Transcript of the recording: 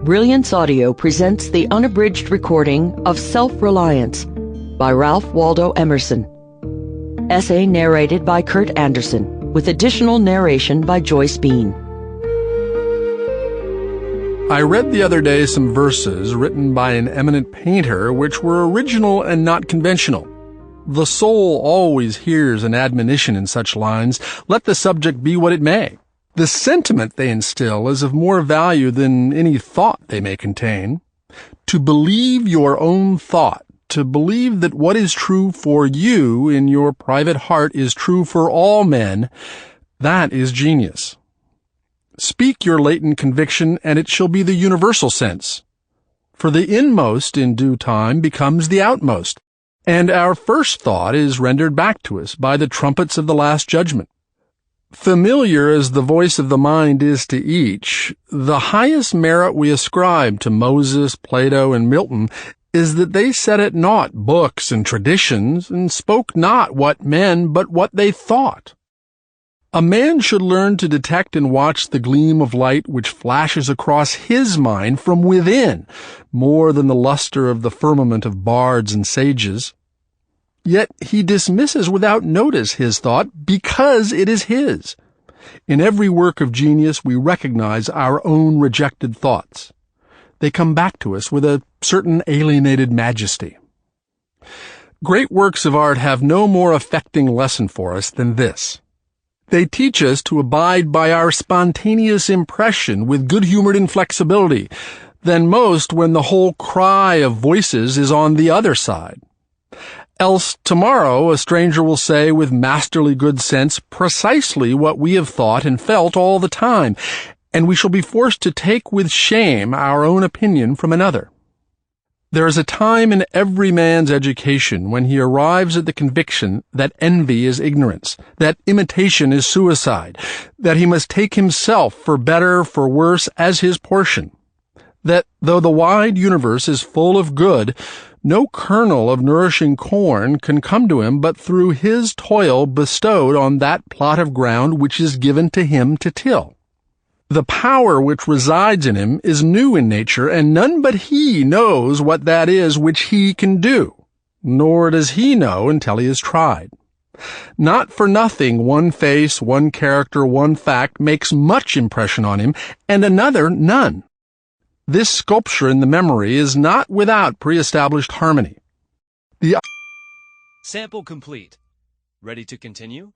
Brilliance Audio presents the unabridged recording of Self-Reliance by Ralph Waldo Emerson. Essay narrated by Andersen, with additional narration by Joyce Bean. I read the other day some verses written by an eminent painter which were original and not conventional. The soul always hears an admonition in such lines, let the subject be what it may. The sentiment they instill is of more value than any thought they may contain. To believe your own thought, to believe that what is true for you in your private heart is true for all men, that is genius. Speak your latent conviction, and it shall be the universal sense. For the inmost in due time becomes the outmost, and our first thought is rendered back to us by the trumpets of the last judgment. Familiar as the voice of the mind is to each, the highest merit we ascribe to Moses, Plato, and Milton is that they set at naught books and traditions, and spoke not what men, but what they thought. A man should learn to detect and watch the gleam of light which flashes across his mind from within, more than the luster of the firmament of bards and sages. Yet he dismisses without notice his thought because it is his. In every work of genius we recognize our own rejected thoughts. They come back to us with a certain alienated majesty. Great works of art have no more affecting lesson for us than this. They teach us to abide by our spontaneous impression with good-humored inflexibility than most when the whole cry of voices is on the other side. Else tomorrow a stranger will say with masterly good sense precisely what we have thought and felt all the time, and we shall be forced to take with shame our own opinion from another. There is a time in every man's education when he arrives at the conviction that envy is ignorance, that imitation is suicide, that he must take himself, for better, for worse, as his portion, that though the wide universe is full of good, no kernel of nourishing corn can come to him but through his toil bestowed on that plot of ground which is given to him to till. The power which resides in him is new in nature, and none but he knows what that is which he can do, nor does he know until he has tried. Not for nothing one face, one character, one fact makes much impression on him, and another none. This sculpture in the memory is not without pre-established harmony. Sample complete. Ready to continue?